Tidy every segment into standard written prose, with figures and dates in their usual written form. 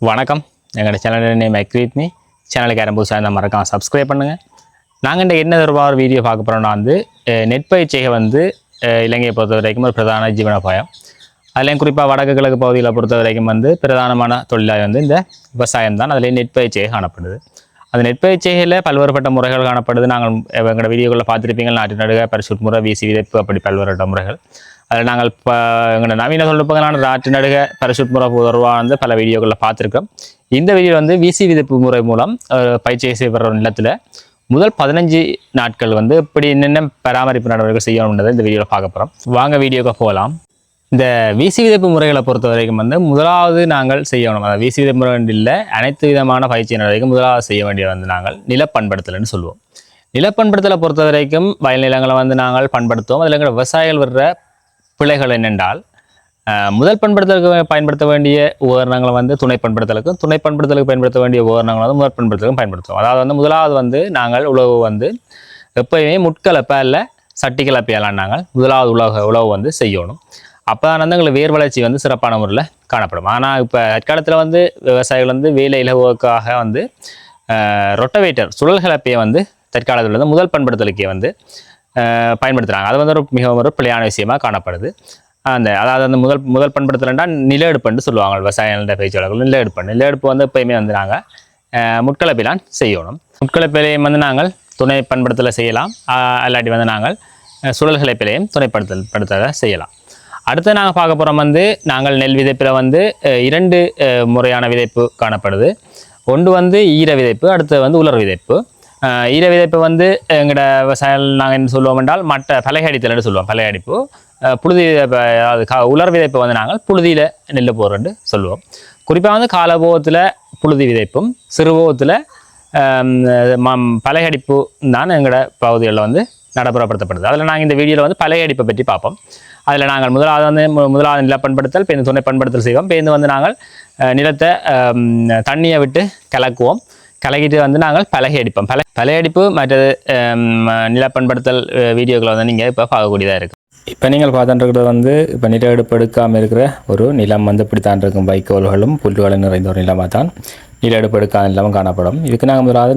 வணக்கம். எங்களோட channel name அக்ரித்மி. சேனலுக்கு யாரும் புதுசாக இருந்தால் மறக்காம சப்ஸ்கிரைப் பண்ணுங்கள். நாங்கள் இந்த என்ன தொடர்பாக ஒரு வீடியோ பார்க்க போகிறோம்னா நெற்பயிற்சியை இலங்கையை பொறுத்த வரைக்கும் ஒரு பிரதான ஜீவனோபாயம். அதுலேயும் குறிப்பாக வடக்கு கிழக்கு பகுதியில் பொறுத்த வரைக்கும் பிரதானமான தொழிலாக இந்த விவசாயம் தான். அதில் நெற்பயிற்சியை காணப்படுது. அந்த நெற்பயிற்சியில் பல்வேறுபட்ட முறைகள் காணப்படுது. நாங்கள் எங்களோட வீடியோக்களில் பார்த்துருப்பீங்க. நாட்டு நடுக பரிசுட் முறை, வீசி விதைப்பு, அப்படி பல்வேறுபட்ட முறைகள். அதில் நாங்கள் இப்போ எங்களோட நவீன தொழில்நுட்பங்களான நாட்டு நடுக பரிசுட் முறை தொடர்பாக பல வீடியோக்களில் பார்த்துருக்கோம். இந்த வீடியோ வீசி விதைப்பு முறை மூலம் பயிற்சி செய்யப்படுற நிலத்தில் முதல் 15 நாட்கள் இப்படி என்னென்ன பராமரிப்பு நடவடிக்கைகள் செய்யணும்ன்றதை இந்த வீடியோவில் பார்க்க போகிறோம். வாங்க வீடியோக்கு போகலாம். இந்த வீசி விதைப்பு முறைகளை பொறுத்த வரைக்கும் முதலாவது நாங்கள் செய்யணும். அதாவது வீசி விதைப்பு முறை இல்லை, அனைத்து விதமான பயிற்சி நடவடிக்கையும் முதலாவது செய்ய வேண்டியது நாங்கள் நிலப்பண்படுத்தல்னு சொல்லுவோம். நிலப்பண்படுத்தலை பொறுத்த வரைக்கும் வயல் நிலங்களை நாங்கள் பண்படுத்துவோம். அதில் எங்கள் விவசாயிகள் வர்ற பிழைகள் என்னென்றால், முதல் பண்படுத்தலுக்கு பயன்படுத்த வேண்டிய உபகரணங்களை துணை பண்படுத்தலுக்கும், துணை பண்படுத்தலுக்கு பயன்படுத்த வேண்டிய உபகரணங்களை முதல் பண்படுத்தலுக்கும் பயன்படுத்துவோம். அதாவது முதலாவது நாங்கள் உழவு எப்பயுமே முட்கலப்பை இல்லை சட்டி கலப்பையெல்லாம் நாங்கள் முதலாவது உழவு செய்யணும். அப்போ தான் எங்களுக்கு வேர் வளர்ச்சி சிறப்பான முறையில் காணப்படும். ஆனால் இப்போ தற்காலத்தில் விவசாயிகள் வேலை இலவுக்காக ரொட்டவேட்டர் சுழல் கலப்பையை தற்காலத்தில் முதல் பண்படுத்தலுக்கே பயன்படுத்துகிறாங்க. அது மிகவும் ஒரு பிழையான விஷயமாக காணப்படுது. அதாவது முதல் பண்படுத்தலைன்னா நில எடுப்புன்னு சொல்லுவாங்க விவசாய பயிற்சியாளர்கள். நில எடுப்பு எப்பயுமே நாங்கள் முட்கலப்பையிலான் செய்யணும். முட்கலப்பையிலையும் நாங்கள் துணை பண்படுத்தலை செய்யலாம். இல்லாட்டி நாங்கள் சுழல் கலப்பையிலையும் துணைப்படுத்தலை செய்யலாம். அடுத்து நாங்கள் பார்க்க போகிறோம் நாங்கள் நெல் விதைப்பில் 2 முறையான விதைப்பு காணப்படுது. ஒன்று ஈர விதைப்பு, அடுத்து உலர் விதைப்பு. ஈர விதைப்பு எங்களோட விவசாயம் நாங்கள் என்ன சொல்லுவோம் என்றால் மற்ற பலகடித்தல்னு சொல்லுவோம். பலகடிப்பு புழுதி உலர் விதைப்பை நாங்கள் புழுதியில் நெல் போடுறோன்னு சொல்லுவோம். குறிப்பாக காலபோகத்தில் புழுதி விதைப்பும் சிறுபோகத்தில் பலகடிப்பு தான் எங்களோட பகுதிகளில் நடைமுறைப்படுத்தப்படுது. அதில் நாங்கள் இந்த வீடியோவில் பலகடிப்பை பற்றி பார்ப்போம். அதில் நாங்கள் முதலாவது நிலப்பண்படுத்தல், இப்போ துணை பண்படுத்தல் செய்வோம். இப்போ நாங்கள் நிலத்தை தண்ணியை விட்டு கலக்குவோம். கலக்கிட்டு நாங்கள் பலகை அடிப்போம். பலகை அடிப்பு மற்றது நிலப்பண்படுத்தல் வீடியோக்களை நீங்கள் இப்போ பார்க்கக்கூடியதாக இருக்குது. இப்போ நீங்கள் பார்த்துட்டு இப்போ நில எடுப்பு எடுக்காமல் இருக்கிற ஒரு நிலம் இப்படி தான் இருக்கும். வைக்கோல்களும் புல்லுகளும் நிறைந்த ஒரு நிலமாக தான் நில எடுப்பு எடுக்காத நிலமும் காணப்படும். இதுக்கு நாங்கள் முதலாவது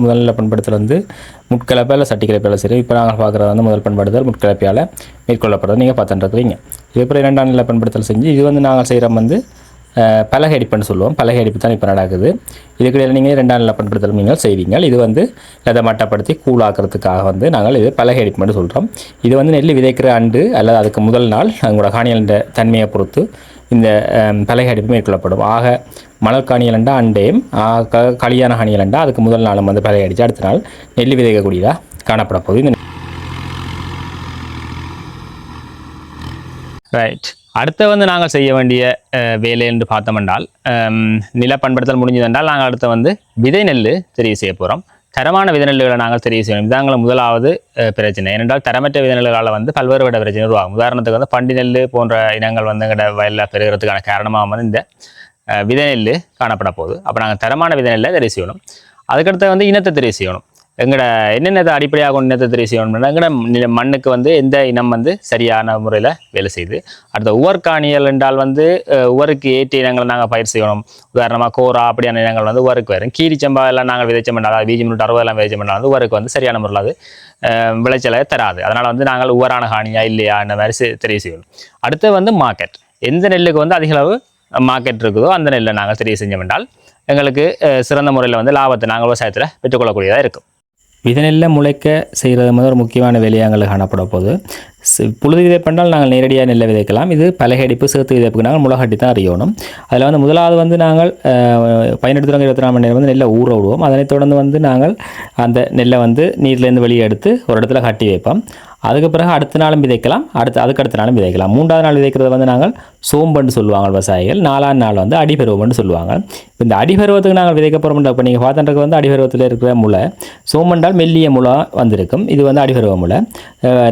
முதல் நிலப்பண்படுத்தல் முட்கலப்பை இல்லை சட்டி கலப்பையால் சரி. இப்போ நாங்கள் பார்க்குறது முதல் பண்படுத்தல் முட்கலப்பையால் மேற்கொள்ளப்படுறது நீங்கள் பார்த்துட்டு இருக்கிறீங்க. இதுக்கப்புறம் 2ஆம் நிலப்பண்படுத்தல் செஞ்சு இது நாங்கள் செய்கிற பலகை அடிப்புன்னு சொல்லுவோம். பலகை அடிப்பு தான் இப்போ நடக்குது. இதுக்கிடையில் நீங்கள் 2ஆம் நிலப்பண்படுத்தல் நீங்கள் செய்வீங்க. இது அதை மட்டப்படுத்தி கூழாக்கிறதுக்காக நாங்கள் இது பலகை அடிப்புன்னு சொல்கிறோம். இது நெல் விதைக்கிற ஆண்டு அல்லது அதுக்கு முதல் நாள் அவங்களோட காணியல் தன்மையை பொறுத்து இந்த பலகை அடிப்பு மேற்கொள்ளப்படும். ஆக மணல் காணியலண்டா அண்டையும் களியான காணியலண்டா அதுக்கு முதல் நாளும் பலகை அடித்து அடுத்த நாள் நெல் விதைக்கக்கூடியதாக காணப்பட போகுது. ரைட். அடுத்து நாங்கள் செய்ய வேண்டிய வேலை என்று பார்த்தோம்னால், நிலப்பண்படுத்தல் முடிஞ்சதென்றால் நாங்கள் அடுத்து விதை நெல் தெரிவு செய்ய போகிறோம். தரமான விதை நெல்லுகளை நாங்கள் தெரிவு செய்யணும். இதாங்கள முதலாவது பிரச்சனை. ஏனென்றால் தரமற்ற விதை நெல்லுகளால் பல்வேறுபட்ட பிரச்சனை உருவாகும். உதாரணத்துக்கு பண்டி நெல் போன்ற இனங்கள் எங்களோட வயலில் பெறுகிறதுக்கான காரணமாக இந்த விதை நெல் காணப்பட போகுது. அப்போ நாங்கள் தரமான விதை நெல்லை தெரிவு செய்யணும். அதுக்கடுத்து இனத்தை தெரிவு செய்யணும். எங்களோட என்னென்ன அடிப்படையாக இனத்தை தெரிவு செய்யணும்னா எங்களோட மண்ணுக்கு எந்த இனம் சரியான முறையில் வேலை செய்யுது. அடுத்த உவர்காணியல் என்றால் உவருக்கு ஏற்ற இனங்களை நாங்கள் பயிர் செய்யணும். உதாரணமாக கோரா அப்படியான இனங்கள் உவருக்கு வரும். கீரிச்சம்பா எல்லாம் நாங்கள் விதைச்சோம்னா, அதாவது 60 விதைச்சோம்னா உவருக்கு சரியான முறையில் அது விளைச்சலை தராது. அதனால் நாங்கள் உவரான காணியா இல்லையா இந்த மாதிரி தெரிவு செய்யணும். அடுத்து மார்க்கெட். எந்த நெல்லுக்கு அதிக அளவு மார்க்கெட் இருக்குதோ அந்த நெல்லை நாங்கள் தெரிவு செஞ்சோம் என்றால் எங்களுக்கு சிறந்த முறையில் லாபத்தை நாங்கள் விவசாயத்தில் பெற்றுக்கொள்ளக்கூடியதாக இருக்கும். விதை நெல்லை முளைக்க செய்கிறது ஒரு முக்கியமான வேலையாக காணப்பட போது புழுதி விதைப்பென்றால் நாங்கள் நேரடியாக நெல்லை விதைக்கலாம். இது பலகை அடிப்பு சேர்த்து விதைப்புக்கு நாங்கள் முளைகட்டி தான் அறியணும். அதில் முதலாவது நாங்கள் 18-24 மணி நேரம் நெல்லை ஊற விடுவோம். அதனைத் தொடர்ந்து நாங்கள் அந்த நெல்லை நீர்லேருந்து வெளியே எடுத்து ஒரு இடத்துல கட்டி வைப்போம். அதுக்கு பிறகு அடுத்த நாளும் விதைக்கலாம். அதுக்கு நாளும் விதைக்கலாம். 3ஆவது நாள் விதைக்கிறது நாங்கள் சோம்புன்னு சொல்லுவாங்க விவசாயிகள். 4ஆம் நாள் அடிபருவம்னு சொல்லுவாங்க. இந்த அடிபருவத்துக்கு நாங்கள் விதைக்க போகிறோம். இப்போ நீங்கள் பார்த்துட்டு அடிபருவத்தில் இருக்கிற முளை சோம்பண்டால் மெல்லிய முளை வந்திருக்கும். இது அடிபருவ முளை.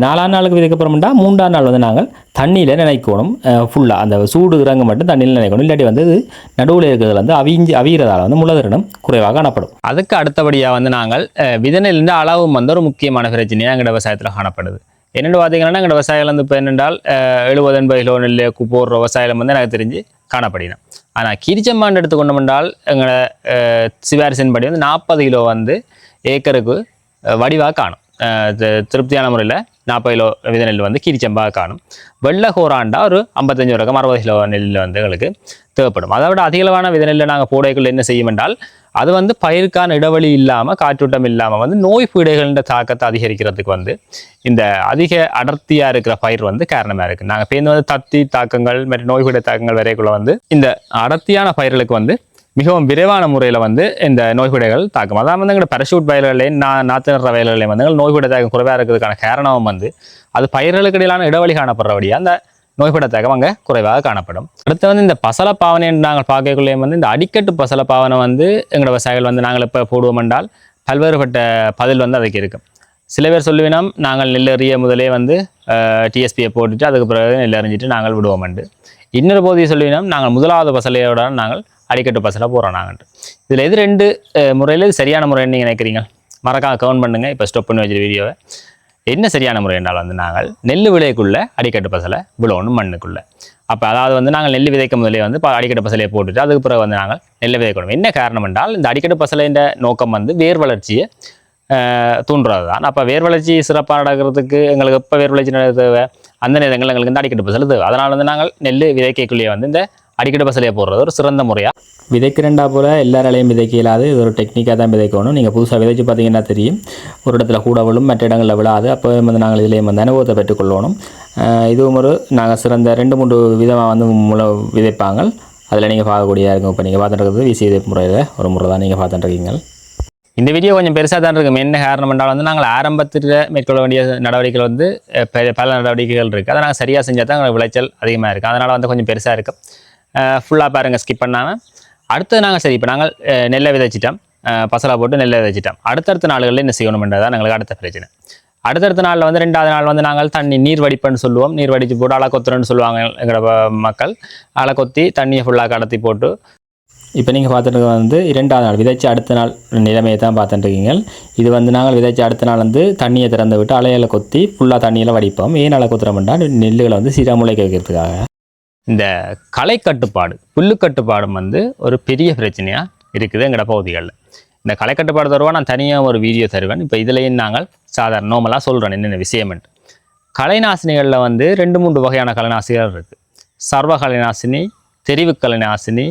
4ஆம் நாளுக்கு விதைக்க போகிறோம்னா 3ஆம் நாள் நாங்கள் தண்ணியில் நினைக்கணும். ஃபுல்லாக அந்த சூடு இறங்க மட்டும் தண்ணியில் நினைக்கணும். இல்லாட்டி இது நடுவில் இருக்கிறதுல அவியறதால் முளதிறனும் குறைவாக காணப்படும். அதுக்கு அடுத்தபடியாக நாங்கள் விதை நெல்லின் அளவும் ஒரு முக்கியமான பிரச்சனையாக எங்கள் விவசாயத்தில் காணப்படுது. என்னென்னு பார்த்தீங்கன்னா எங்கள் விவசாயிகள் இப்போ என்னென்றால் 70-80 கிலோ நெல் போடுற விவசாயம் எனக்கு தெரிஞ்சு காணப்படினோம். ஆனால் கீரிச்சம்பான்னு எடுத்துக்கொண்டோம்னால் எங்களை சிபாரிசின் படி வந்து 40 கிலோ வந்து ஏக்கருக்கு வடிவாக காணும். திருப்தியான முறையில் 40 கிலோ வித நெல் வந்து கீரிச்சம்பாக காணும். வெள்ளை கோராண்டா ஒரு 55 ரகம் 60 கிலோ நெல் வந்து எங்களுக்கு தேவைப்படும். அதை விட அதிகளவான வித நெல்லை நாங்கள் போடைக்குள்ள என்ன செய்யும் என்றால் அது வந்து பயிருக்கான இடைவெளி இல்லாமல் காற்றூட்டம் இல்லாமல் வந்து நோய் பீடைகளின் தாக்கத்தை அதிகரிக்கிறதுக்கு வந்து இந்த அதிக அடர்த்தியாக இருக்கிற பயிர் வந்து காரணமாக இருக்குது. நாங்கள் பேருந்து வந்து தத்தி தாக்கங்கள் மற்றும் நோய் பீடை தாக்கங்கள் வரைக்குள்ள வந்து இந்த அடர்த்தியான பயிர்களுக்கு வந்து மிகவும் விரைவான முறையில் வந்து இந்த நோய்பீடைகள் தாக்கும். அதான் வந்து எங்களோட பரஷூட் வயல்களையும் நாற்று நடுற வயல்களையும் வந்து நோய்பீடை தாக்கம் குறைவாக இருக்கிறதுக்கான காரணம் வந்து அது பயிர்களுக்கு இடையிலான இடைவெளி காணப்படுறபடியாக அந்த நோய்பீடை தாக்கம் அங்கே குறைவாக காணப்படும். அடுத்து வந்து இந்த பசல பாவனை என்று நாங்கள் பார்க்கக்குள்ளேயும் வந்து இந்த அடிக்கட்டு பசல பாவனை வந்து எங்களோட விவசாயிகள் வந்து நாங்கள் இப்போ போடுவோம் என்றால் பல்வேறுபட்ட பதில் வந்து அதுக்கு இருக்கும். சில பேர் சொல்லுவினோம் நாங்கள் நெல் எறிய முதலே வந்து டிஎஸ்பியை போட்டுட்டு அதுக்கு பிறகு நெல் எறிஞ்சிட்டு நாங்கள் விடுவோம் என்று. இன்னொரு போதியை சொல்லுவினோம் நாங்கள் முதலாவது பசலையோட நாங்கள் அடிக்கட்டு பசலை போடுறோம் நாங்கள். இதில் எது 2 முறையில் சரியான முறைன்னு நீங்கள் நினைக்கிறீங்க? மறக்காம கவுண்ட் பண்ணுங்கள். இப்போ ஸ்டாப் பண்ணி வச்சுட்டு வீடியோவை. என்ன சரியான முறை என்றால் வந்து நாங்கள் நெல் விதைக்குள்ளே அடிக்கட்டு பசலை விழணும் மண்ணுக்குள்ளே. அப்போ அதாவது வந்து நாங்கள் நெல் விதைக்க முதலே வந்து அடிக்கட்டு பசலையை போட்டுட்டு அதுக்கு பிறகு வந்து நாங்கள் நெல் விதைக்கணும். என்ன காரணம் என்றால் இந்த அடிக்கட்டு பசலைன்ற நோக்கம் வந்து வேர் வளர்ச்சியை தூண்டுறது தான். அப்போ வேர் வளர்ச்சி சிறப்பாக நடக்கிறதுக்கு எங்களுக்கு எப்போ வேர் வளர்ச்சி தேவை அந்த நேரங்கள் எங்களுக்கு இந்த அடிக்கட்டு பசலை தேவை. அதனால் வந்து நாங்கள் நெல் விதைக்கக்குள்ளேயே வந்து இந்த அடிக்கடி பசலையை போடுறது ஒரு சிறந்த முறையாக. விதைக்கிறண்டா போல் எல்லாராலையும் விதைக்க இயலாது. இது ஒரு டெக்னிக்காக தான் விதைக்கணும். நீங்கள் புதுசாக விதைச்சு பார்த்தீங்கன்னா தெரியும் ஒரு இடத்துல கூட விழும் மற்ற இடங்களில் விழாது. அப்போ வந்து நாங்கள் இதிலேயும் வந்து அனுபவத்தை பெற்றுக்கொள்ளணும். இதுவும் ஒரு நாங்கள் சிறந்த 2-3 விதமாக வந்து விதைப்பாங்க. அதில் நீங்கள் பார்க்கக்கூடியதாக இருக்கும். இப்போ நீங்கள் பார்த்துட்டு வீசி விதைப்பு முறையில் ஒரு முறை தான் நீங்கள் பார்த்துட்டுருக்கீங்க. இந்த வீடியோ கொஞ்சம் பெருசாக தான் இருக்கும். என்ன காரணம் என்றால் வந்து நாங்கள் ஆரம்பத்தில் மேற்கொள்ள வேண்டிய நடவடிக்கைகள் வந்து பல நடவடிக்கைகள் இருக்குது. அதை நாங்கள் சரியாக செஞ்சால் தான் எங்களுக்கு விளைச்சல் அதிகமாக இருக்குது. அதனால் வந்து கொஞ்சம் பெருசாக இருக்கும். ஃபுல்லாக பாருங்கள், ஸ்கிப் பண்ணாமல். அடுத்தது நாங்கள் சரி இப்போ நாங்கள் நெல்லை விதைச்சிட்டோம், பசலா போட்டு நெல்லை விதைச்சிட்டோம். அடுத்தடுத்த நாள்களில் என்ன செய்யணும்ன்றதான் எங்களுக்கு அடுத்த பிரச்சனை. அடுத்தடுத்த நாளில் வந்து 2வது நாள் வந்து நாங்கள் தண்ணி நீர் வடிப்புன்னு சொல்லுவோம். நீர் வடித்து போட்டு அலக்கொத்துறன்னு சொல்லுவாங்க எங்களோட மக்கள். அலக்கொத்தி தண்ணியை ஃபுல்லாக கடத்தி போட்டு இப்போ நீங்கள் பார்த்துட்டு வந்து 2வது நாள் விதைச்சி அடுத்த நாள் நிலைமையை தான் பார்த்துட்டுருக்கீங்க. இது வந்து நாங்கள் விதைச்சி அடுத்த நாள் வந்து தண்ணியை திறந்து விட்டு அலையில கொத்தி ஃபுல்லாக தண்ணியில் வடிப்போம். ஏன் அலை கொத்துறோம்னா நெல்லுகளை வந்து சீராக முளைக்க வைக்கிறதுக்காக. இந்த களை கட்டுப்பாடு புல்லு கட்டுப்பாடும் வந்து ஒரு பெரிய பிரச்சனையாக இருக்குது எங்களோட பகுதிகளில். இந்த களை கட்டுப்பாடு தருவா நான் தனியாக ஒரு வீடியோ தருவேன். இப்போ இதுலேயும் நாங்கள் சாதாரண நார்மலாக சொல்கிறேன் என்னென்ன விஷயம்ன்ட்டு. கலைநாசினிகளில் வந்து 2-3 வகையான கலைநாசினிகள் இருக்குது. சர்வ கலைநாசினி, தெரிவு கலைநாசினி,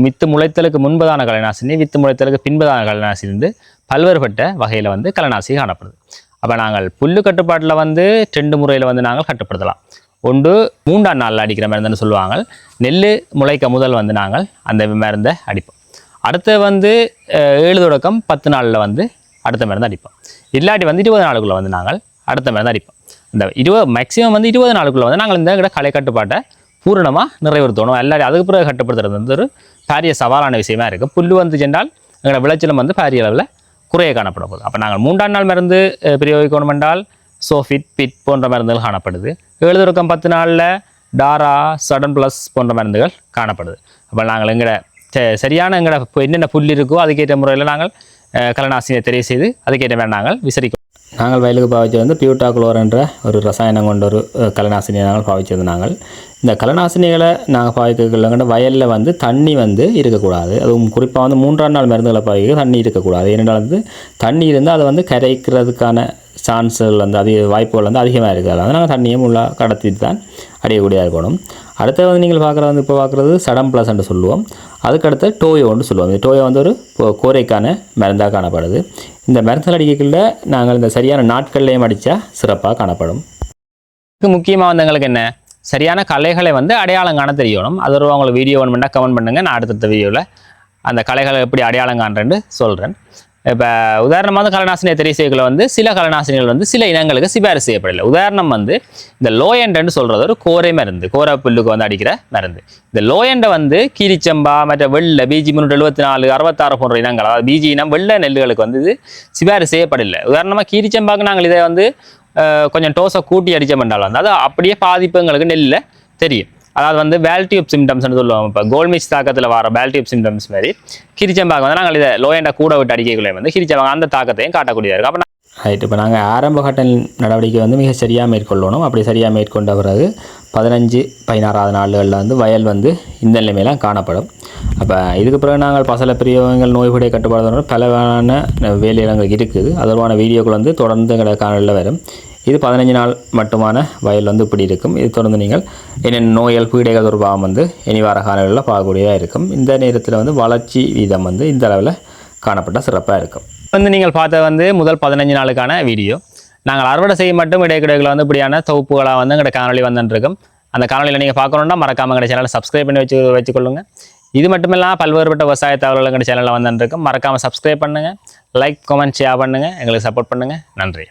வித்து முளைத்தலுக்கு முன்பதான கலைநாசினி, வித்து முளைத்தலுக்கு பின்பதான கலைநாசினி வந்து பல்வேறுபட்ட வகையில் வந்து கலைநாசினி காணப்படுது. அப்போ நாங்கள் புல்லு கட்டுப்பாட்டில் வந்து 2 முறையில் வந்து நாங்கள் கட்டுப்படுத்தலாம். ஒன்று 3ஆம் நாளில் அடிக்கிற மருந்துன்னு சொல்லுவாங்க. நெல் முளைக்க முதல் வந்து நாங்கள் அந்த மருந்தை அடிப்போம். அடுத்து வந்து 7 தொடக்கம் 10 நாளில் வந்து அடுத்த மருந்து அடிப்போம். இல்லாட்டி வந்து 20 நாளுக்குள்ளே வந்து நாங்கள் அடுத்த மருந்து அடிப்போம். இந்த மேக்ஸிமம் வந்து 20 நாளுக்குள்ளே வந்து நாங்கள் இந்த களை கட்டுப்பாட்டை பூரணமாக நிறைவேற்றணும். எல்லாரும் அதுக்கு பிறகு கட்டுப்படுத்துறது வந்து ஒரு பாரிய சவாலான விஷயமா இருக்குது. புல்லு வந்து சென்றால் எங்களோட விளைச்சலும் வந்து பாரிய அளவில் குறைய காணப்பட போகுது. அப்போ நாங்கள் 3ஆம் நாள் மருந்து பிரயோகிக்கணும் என்றால் சோஃபிட், பிட் போன்ற மருந்துகள் காணப்படுது. 7 தொடக்கம் 10 நாளில் டாரா, சடன் ப்ளஸ் போன்ற மருந்துகள் காணப்படுது. அப்போ நாங்கள் எங்களோட சரியான எங்களோட என்னென்ன புல் இருக்கோ அதுக்கேற்ற முறையில் நாங்கள் கலைநாசினியை தெரிவு செய்து அதுக்கேற்ற மாதிரி நாங்கள் விசாரிக்கிறோம். நாங்கள் வயலுக்கு பாவிச்சது வந்து பியூட்டாக்ளோர் என்ற ஒரு ரசாயனம் கொண்ட ஒரு கலைநாசினியை நாங்கள் பாவிச்சது. நாங்கள் இந்த கலைநாசினிகளை நாங்கள் பாவிக்கிறதுல வயலில் வந்து தண்ணி வந்து இருக்கக்கூடாது. அதுவும் குறிப்பாக வந்து 3ஆம் நாள் மருந்துகளை பாவிக்க தண்ணி இருக்கக்கூடாது. ஏனென்றால் வந்து தண்ணி இருந்தால் அதை வந்து கரைக்கிறதுக்கான சான்ஸுகள் வந்து அதிக வாய்ப்புகள் வந்து அதிகமாக இருக்குது. அதனால் நாங்கள் தண்ணியை முள்ளாக கடத்திட்டு தான் அடையக்கூடியதாக இருக்கணும். அடுத்தது வந்து நீங்கள் பார்க்குறது வந்து இப்போ பார்க்குறது சடம் ப்ளஸ் என்று சொல்லுவோம். அதுக்கடுத்து டோயோன்னு சொல்லுவோம். இந்த டோயோ வந்து ஒரு கோரைக்கான மருந்தாக காணப்படுது. இந்த மருந்துகள் அடிக்கக்குள்ள நாங்கள் இந்த சரியான நாட்கள்லையும் அடித்தா சிறப்பாக காணப்படும். முக்கியமாக வந்து எங்களுக்கு என்ன சரியான கலைகளை வந்து அடையாளம் காண தெரியணும். அது ஒரு உங்களுக்கு வீடியோ வேணுமெண்டா கமெண்ட் பண்ணுங்கள். நான் அடுத்த வீடியோவில் அந்த கலைகளை எப்படி அடையாளம் காண்றேன்னு சொல்கிறேன். இப்போ உதாரணமாக கலைநாசினியை தெரிவு செய்யக்குள்ள வந்து சில கலைநாசினிகள் வந்து சில இனங்களுக்கு சிபாரிசு செய்யப்படலை. உதாரணம் வந்து இந்த லோயண்டன்னு சொல்கிறது ஒரு கோரை மருந்து, கோரை புல்லுக்கு வந்து அடிக்கிற மருந்து. இந்த லோயண்டை வந்து கீரிச்சம்பா மற்ற வெள்ளை பிஜி 374, 66 போன்ற இனங்கள், அதாவது பிஜி இனம் வெள்ளை நெல்லுகளுக்கு வந்து இது சிபாரிசு செய்யப்படலை. உதாரணமாக கீரிச்சம்பாக்கு நாங்கள் இதை வந்து கொஞ்சம் டோஸை கூட்டி அடித்தோம்னாலும் வந்து அது அப்படியே பாதிப்பு எங்களுக்கு நெல்லில் தெரியும். அதாவது வந்து வேல்டியூப் சிம்டம்ஸ்னு சொல்லுவோம். இப்போ கோல்மிச் தாக்கத்தில் வர வேல்டியூப் சிம்டம்ஸ் மாதிரி கிரிச்சம்பாக வந்து நாங்கள் இதை லோயண்டை கூட விட்டு அடிக்கக்குள்ளே வந்து கிரிச்சம்பாக அந்த தாக்கத்தையும் காட்டக்கூடியதாக இருக்குது. அப்போ ரைட். இப்போ நாங்கள் ஆரம்ப கட்ட நடவடிக்கை வந்து மிக சரியாக மேற்கொள்ளணும். அப்படி சரியாக மேற்கொண்ட பிறகு 15-16 நாள்களில் வந்து வயல் வந்து இந்த நிலைமையெல்லாம் காணப்படும். அப்போ இதுக்கு பிறகு நாங்கள் பசல பிரியோகங்கள் நோய்புடைய கட்டுப்பாடு பலவான வேலையிடங்கள் இருக்குது. அதற்கான வீடியோக்கள் வந்து தொடர்ந்து எங்களை காணொலியில் வரும். இது 15 நாள் மட்டுமான வயல் வந்து இப்படி இருக்கும். இது தொடர்ந்து நீங்கள் என்னென்ன நோய்கள் பீடைகள் தொடர்பாக வந்து இனி வார காணொலியில் பார்க்கக்கூடியதாக இருக்கும். இந்த நேரத்தில் வந்து வளர்ச்சி வீதம் வந்து இந்த அளவில் காணப்பட்ட சிறப்பாக இருக்கும். வந்து நீங்கள் பார்த்த வந்து முதல் 15 நாளுக்கான வீடியோ. நாங்கள் அறுவடை செய்ய மட்டும் இடைக்கிடைகளை வந்து இப்படியான தொகுப்புகளாக வந்து எங்களோட காணொலி வந்துருக்கும். அந்த காணொலியில் நீங்கள் பார்க்கணுன்னா மறக்காம எங்கள் சேனலை சப்ஸ்கிரைப் பண்ணி வச்சுக்கொள்ளுங்க. இது மட்டும் இல்லாமல் பல்வேறுபட்ட விவசாய தகவல்கள் எங்கள் சேனலில் வந்துருக்கும். மறக்காமல் சப்ஸ்கிரைப் பண்ணுங்கள், லைக், கமெண்ட், ஷேர் பண்ணுங்கள், எங்களுக்கு சப்போர்ட் பண்ணுங்கள். நன்றி.